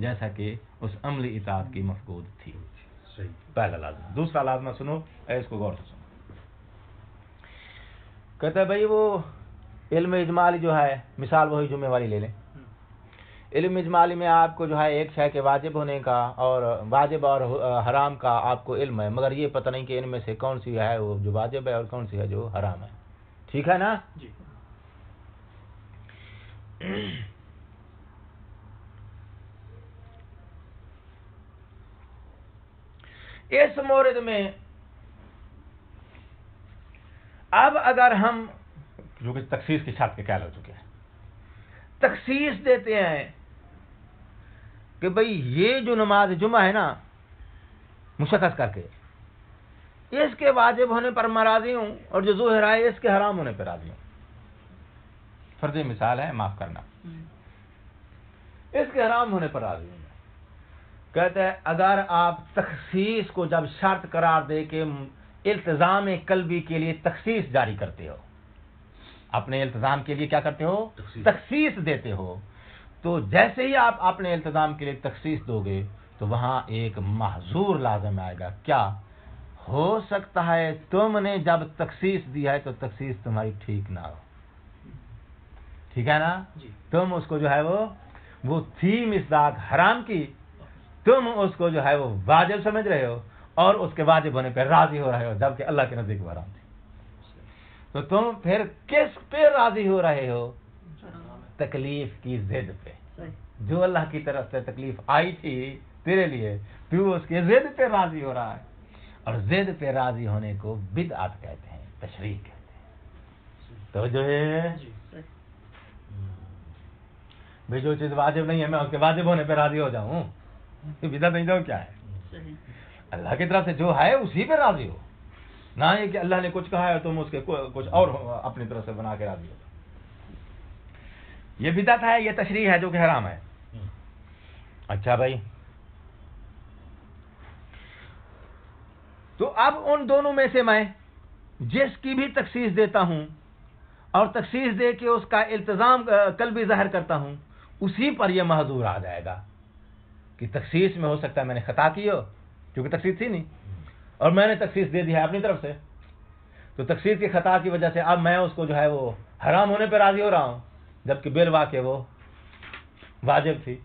جیسا کہ اس عملی اطاعت کی مفقود تھی. صحیح. پہلا لازم. دوسرا لازمہ سنو، اس کو غور سے سنو. کہتا ہے بھائی وہ علم اجمالی جو ہے، مثال وہی جمعے والی لے لیں. علم اجمالی میں آپ کو جو ہے ایک شے کے واجب ہونے کا اور واجب اور حرام کا آپ کو علم ہے، مگر یہ پتہ نہیں کہ ان میں سے کون سی ہے وہ جو واجب ہے اور کون سی ہے جو حرام ہے. ٹھیک ہے نا؟ جی. اس مورد میں اب اگر ہم جو کہ تخصیص کی شرط کے قائل ہو چکے ہیں، تخصیص دیتے ہیں کہ بھئی یہ جو نماز جمعہ ہے نا مشخص کر کے، اس کے واجب ہونے پر میں راضی ہوں اور جو ظاہر ہے اس کے حرام ہونے پر راضی ہوں. فرضی مثال ہے، معاف کرنا. اس کے حرام ہونے پر راضی ہوں. کہتے ہیں اگر آپ تخصیص کو جب شرط قرار دے کے التزام قلبی کے لیے تخصیص جاری کرتے ہو، اپنے التزام کے لیے کیا کرتے ہو؟ تخصیص دیتے ہو. تو جیسے ہی آپ اپنے التزام کے لیے تخصیص دو گے تو وہاں ایک محظور لازم آئے گا. کیا ہو سکتا ہے تم نے جب تخصیص دیا ہے تو تخصیص تمہاری ٹھیک نہ ہو. ٹھیک ہے نا؟ تم اس کو جو ہے وہ تھی مصداق حرام کی، تم اس کو جو ہے وہ واجب سمجھ رہے ہو اور اس کے واجب ہونے پہ راضی ہو رہے ہو، جبکہ اللہ کے نزدیک وہ حرام تھی. تو تم پھر کس پہ راضی ہو رہے ہو؟ تکلیف کی ضد پہ. جو اللہ کی طرف سے تکلیف آئی تھی تیرے لیے، تو اس کے ضد پہ راضی ہو رہا ہے. اور ضد پہ راضی ہونے کو بدعت کہتے ہیں، تشریع کہتے ہیں. تو جو ہے بھئی جو چیز واجب نہیں ہے میں اس کے واجب ہونے پہ راضی ہو جاؤں، بدعت نہیں تو کیا ہے؟ اللہ کی طرف سے جو ہے اسی پہ راضی ہو، نہ یہ کہ اللہ نے کچھ کہا ہے تم اس کے کچھ اور اپنی طرف سے بنا کے راضی ہو. یہ بدعت ہے، یہ تشریع ہے جو کہ حرام ہے. اچھا بھائی، تو اب ان دونوں میں سے میں جس کی بھی تخصیص دیتا ہوں اور تخصیص دے کے اس کا التزام قلبی ظاہر کرتا ہوں، اسی پر یہ محظور آ جائے گا کہ تخصیص میں ہو سکتا ہے میں نے خطا کی ہو، کیونکہ تخصیص تھی نہیں اور میں نے تخصیص دے دی ہے اپنی طرف سے. تو تخصیص کی خطا کی وجہ سے اب میں اس کو جو ہے وہ حرام ہونے پہ راضی ہو رہا ہوں، جبکہ بالواقع وہ واجب تھی.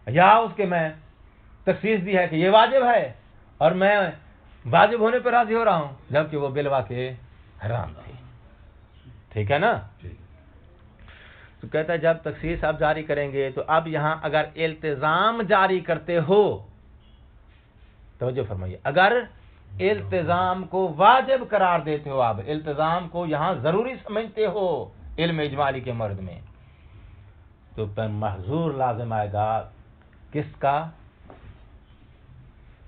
یا اس کے میں تخصیص دی ہے کہ یہ واجب ہے اور میں واجب ہونے پہ راضی ہو رہا ہوں، جبکہ وہ بالواقع حرام تھی. ٹھیک ہے نا؟ تو کہتا ہے جب تخصیص آپ جاری کریں گے تو اب یہاں اگر التزام جاری کرتے ہو، توجہ فرمائیے، اگر التزام کو واجب قرار دیتے ہو، آپ التزام کو یہاں ضروری سمجھتے ہو علم اجمالی کے مرد میں، تو پھر محظور لازم آئے گا کس کا؟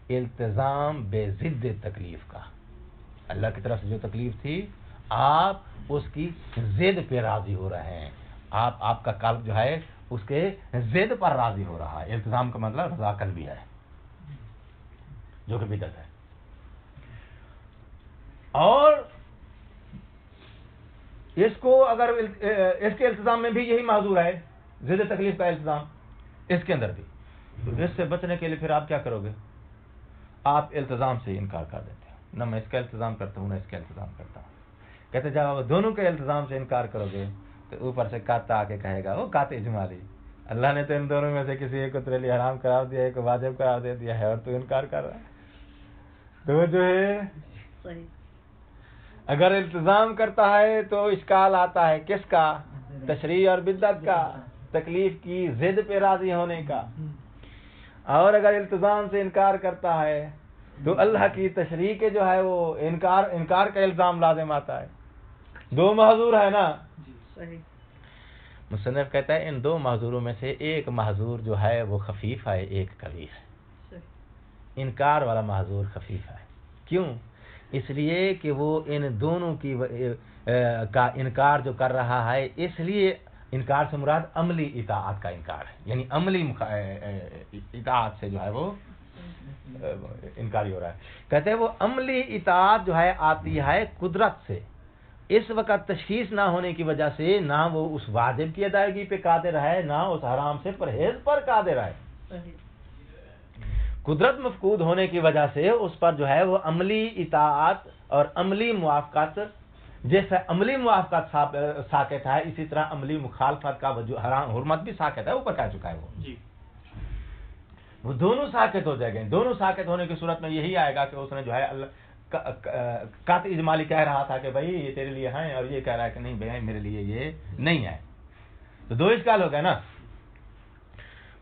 التزام بے ضد تکلیف کا. اللہ کی طرف سے جو تکلیف تھی آپ اس کی ضد پہ راضی ہو رہے ہیں، آپ کا قلب جو ہے اس کے ضد پر راضی ہو رہا ہے. التزام کا مطلب رضا قلبی ہے جو کہ بدعت ہے. اور اس کو اگر اس کے التزام میں بھی یہی معذور ہے، ضد تکلیف کا التزام اس کے اندر بھی، تو اس سے بچنے کے لیے پھر آپ کیا کرو گے؟ آپ التزام سے انکار کر دیتے ہیں، نہ میں اس کا التزام کرتا ہوں نہ اس کا التزام کرتا ہوں. کہتے جب آپ دونوں کے التزام سے انکار کرو گے تو اوپر سے کاتا آ کے کہے گا وہ قاطع اجمالی، اللہ نے تو ان دونوں میں سے کسی ایک کو تیرے لیے حرام قرار دیا، ایک کو واجب قرار دے دیا ہے اور تو انکار کر رہا ہے. تو جو ہے اگر التزام کرتا ہے تو اشکال آتا ہے کس کا؟ تشریع اور بدعت کا، تکلیف کی ضد پہ راضی ہونے کا. اور اگر التزام سے انکار کرتا ہے تو اللہ کی تشریع کے جو ہے وہ انکار کا الزام لازم آتا ہے. دو معذور ہے نا. مصنف کہتا ہے ان دو معذوروں میں سے ایک معذور جو ہے وہ خفیف ہے، ایک کبیر ہے. انکار والا معذور خفیف ہے. کیوں؟ اس لیے کہ وہ ان دونوں کی کا انکار جو کر رہا ہے، اس لیے انکار سے مراد عملی اطاعت کا انکار ہے، یعنی عملی اطاعت سے جو ہے وہ انکاری ہو رہا ہے. کہتے ہیں وہ عملی اطاعت جو ہے آتی ہے قدرت سے. اس وقت تشخیص نہ ہونے کی وجہ سے نہ وہ اس واجب کی ادائیگی پہ قادر ہے، نہ اس حرام سے پرہیز پر قادر ہے. قدرت مفقود ہونے کی وجہ سے اس پر جو ہے وہ عملی اطاعت اور عملی موافقت، جیسے عملی موافقت ساکت ہے، اسی طرح عملی مخالفت کا وجود حرام حرمت بھی ساکت ہے، اوپر کہہ چکا ہے وہ وہ دونوں ساکت ہو جائیں گے. دونوں ساکت ہونے کی صورت میں یہی آئے گا کہ اس نے جو ہے قطع اجمالی کہہ رہا تھا کہ بھائی یہ تیرے لیے ہیں، اور یہ کہہ رہا ہے کہ نہیں بھائی میرے لیے یہ نہیں ہے، تو دو اشکال ہو گئے نا.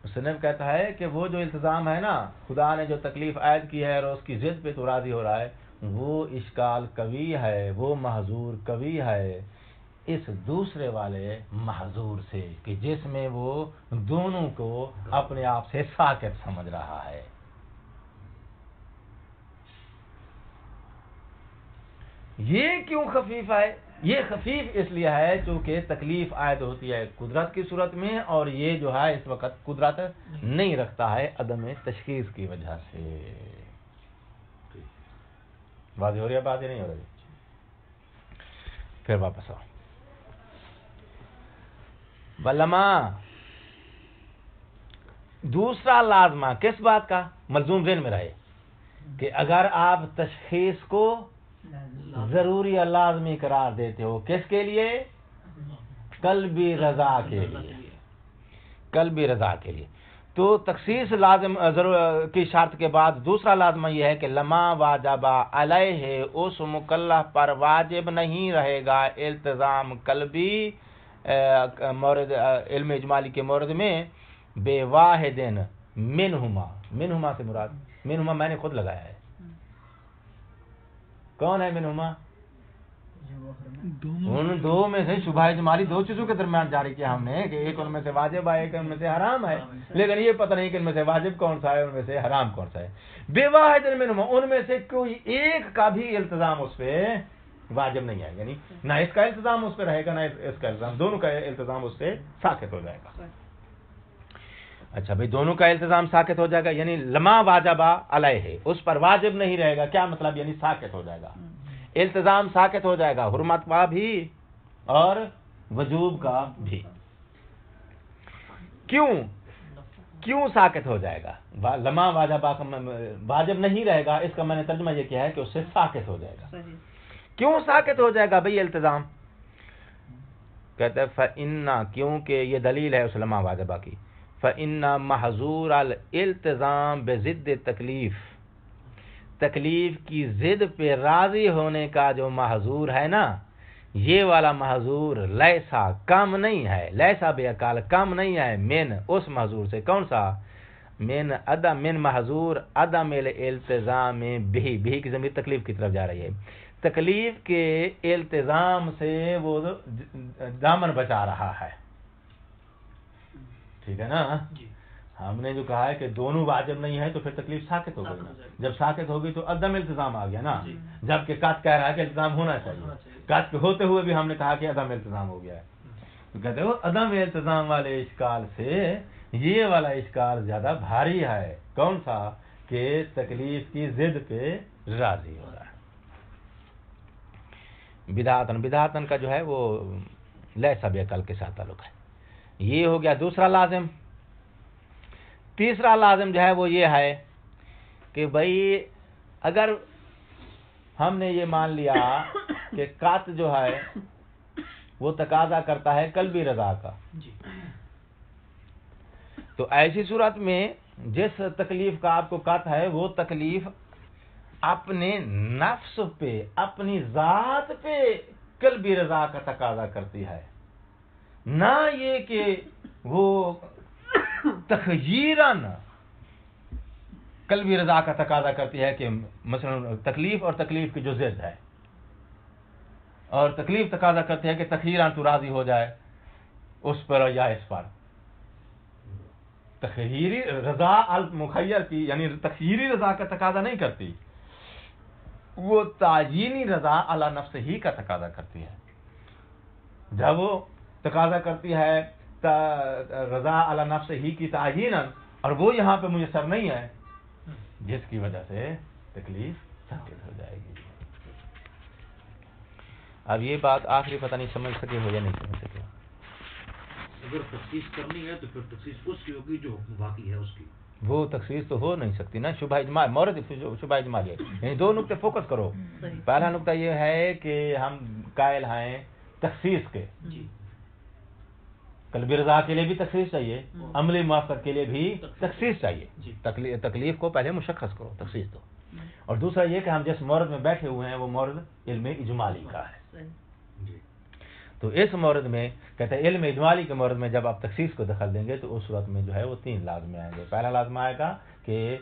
مصنف کہتا ہے کہ وہ جو التزام ہے نا، خدا نے جو تکلیف عائد کی ہے اور اس کی ضد پہ تو راضی ہو رہا ہے، وہ اشکال قوی ہے، وہ محظور قوی ہے اس دوسرے والے محظور سے کہ جس میں وہ دونوں کو اپنے آپ سے ساکت سمجھ رہا ہے. یہ کیوں خفیف ہے؟ یہ خفیف اس لیے ہے چونکہ تکلیف عائد ہوتی ہے قدرت کی صورت میں، اور یہ جو ہے اس وقت قدرت نہیں رکھتا ہے عدم تشخیص کی وجہ سے. واضح ہو رہی ہے بات یا نہیں ہو رہی؟ پھر واپس آؤ. ولما دوسرا لازمہ کس بات کا؟ ملزوم ذہن میں رہے کہ اگر آپ تشخیص کو ضروری اور لازمی قرار دیتے ہو، کس کے لیے؟ قلبی رضا کے لیے. قلبی رضا کے لیے تو تخصیص لازم کی شرط کے بعد دوسرا لازمہ یہ ہے کہ لما واجب علیہ، اس مکلف پر واجب نہیں رہے گا التزام قلبی مورد علم اجمالی کے مورد میں بے واحد منہما. منہما سے مراد، منہما میں نے خود لگایا ہے. کون ہے منہما؟ ان دو میں سے شبہ اجمالی دو چیزوں کے درمیان جاری کیا ہم نے کہ ایک ان میں سے واجب ہے، ایک ان میں سے حرام ہے، لیکن یہ پتہ نہیں کہ ان میں سے واجب کون سا ہے، ان میں سے حرام کون سا ہے. بے واحد منہما، ان میں سے کوئی ایک کا بھی التزام اس پہ واجب نہیں ہے، یعنی نہ اس کا التزام اس پہ رہے گا نہ اس کا التزام، دونوں کا التزام اس پہ ساکت ہو جائے گا. اچھا بھئی دونوں کا التزام ساکت ہو جائے گا، یعنی لما واجبہ علیہ، اس پر واجب نہیں رہے گا. کیا مطلب؟ یعنی ساکت ہو جائے گا، التزام ساکت ہو جائے گا، حرمت کا بھی اور وجوب کا بھی. کیوں ساکت ہو جائے گا؟ لما واجبہ واجب نہیں رہے گا، اس کا میں نے ترجمہ یہ کیا ہے کہ اس سے ساکت ہو جائے گا. کیوں ساکت ہو جائے گا بھئی التزام؟ کہتے ہیں فَإِنَّا، کیونکہ یہ دلیل ہے اس لما واجبہ کی. فَإِنَّ مَحْظُورَ الْإِلْتِزَامِ بِضِدِّ التَّكْلِيفِ، تکلیف کی ضد پہ راضی ہونے کا جو محظور ہے نا، یہ والا محظور لیسا کم نہیں ہے، لیسا بے اکال کم نہیں ہے، من اس محظور سے. کون سا؟ من محظور عدم الالتزام بھی، بھی کی ضمیر تکلیف کی طرف جا رہی ہے. تکلیف کے التزام سے وہ دامن بچا رہا ہے. ٹھیک ہے نا؟ ہم نے جو کہا ہے کہ دونوں واجب نہیں ہے تو پھر تکلیف ساکت ہو گئی نا. جب ساکت ہوگی تو عدم التزام آ گیا نا، جبکہ قط کہہ رہا ہے کہ التزام ہونا چاہیے. قط ہوتے ہوئے بھی ہم نے کہا کہ عدم التزام ہو گیا ہے. تو کہتے ہو عدم التزام والے اشکال سے یہ والا اشکال زیادہ بھاری ہے. کون سا؟ کہ تکلیف کی ضد پہ راضی ہو رہا ہے. بدعتن کا جو ہے وہ لیسا بے عقل کے ساتھ تعلق ہے. یہ ہو گیا دوسرا لازم. تیسرا لازم جو ہے وہ یہ ہے کہ بھئی اگر ہم نے یہ مان لیا کہ قط جو ہے وہ تقاضا کرتا ہے قلبی رضا کا، تو ایسی صورت میں جس تکلیف کا آپ کو قط ہے وہ تکلیف اپنے نفس پہ، اپنی ذات پہ قلبی رضا کا تقاضا کرتی ہے، نہ یہ کہ وہ تخییراً قلبی رضا کا تقاضا کرتی ہے کہ مثلا تکلیف اور تکلیف کی جو ضد ہے، اور تکلیف تقاضا کرتی ہے کہ تخییراً تو راضی ہو جائے اس پر یا اس پر. تخییری رضا المخیر کی یعنی تخییری رضا کا تقاضا نہیں کرتی، وہ تعیینی رضا علی نفس ہی کا تقاضا کرتی ہے. جب وہ تقاضا کرتی ہے رضا علی نفس ہی کی تعییناً، اور وہ یہاں پہ میسر نہیں ہے، جس کی وجہ سے تکلیف ساکت ہو جائے گی. اب یہ بات آخری پتہ نہیں سمجھ سکے ہو یا نہیں سمجھ سکے. اگر تخصیص کرنی ہے تو پھر تخصیص اس کی ہوگی جو حکم باقی ہے اس کی. وہ تخصیص تو ہو نہیں سکتی نا، شبہ اجماع مورد شبہ اجمالی ہے. یعنی دو نقطے فوکس کرو. پہلا نقطہ یہ ہے کہ ہم قائل ہیں تخصیص کے، قلبی رضا کے لیے بھی تخصیص چاہیے، عملی موافقت کے لیے بھی تخصیص چاہیے. تکلیف کو پہلے مشخص کرو، تخصیص دو. اور دوسرا یہ کہ ہم جس مورد میں بیٹھے ہوئے ہیں وہ مورد علم اجمالی کا ہے. تو اس مورد میں کہتے ہیں علم اجمالی کے مورد میں جب آپ تخصیص کو دخل دیں گے تو اس صورت میں جو ہے وہ 3 لازمے آئیں گے. پہلا لازمہ آئے گا کہ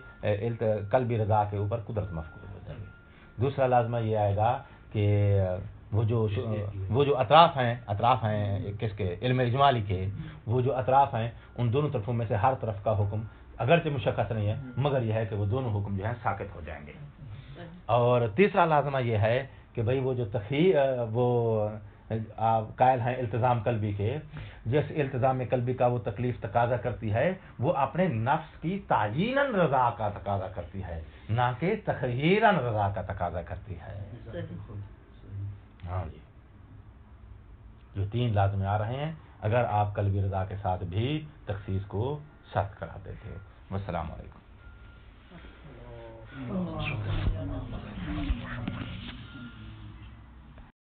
قلبی رضا کے اوپر قدرت مفقود ہو جائے گی. دوسرا لازمہ یہ آئے گا کہ وہ جو اطراف ہیں کس کے، علم اجمالی کے، وہ جو اطراف ہیں ان دونوں طرفوں میں سے ہر طرف کا حکم اگرچہ مشخص نہیں ہے مگر یہ ہے کہ وہ دونوں حکم جو ہیں ساقط ہو جائیں گے. اور تیسرا لازمہ یہ ہے کہ بھئی وہ جو وہ آپ قائل ہیں التزام قلبی کے، جس التزام قلبی کا وہ تکلیف تقاضا کرتی ہے وہ اپنے نفس کی تعییناً رضا کا تقاضا کرتی ہے، نہ کہ تخییراً رضا کا تقاضا کرتی ہے. ہاں جی، جو 3 لازمے آ رہے ہیں اگر آپ قلبی رضا کے ساتھ بھی تخصیص کو شرط کرا دیتے. والسلام علیکم.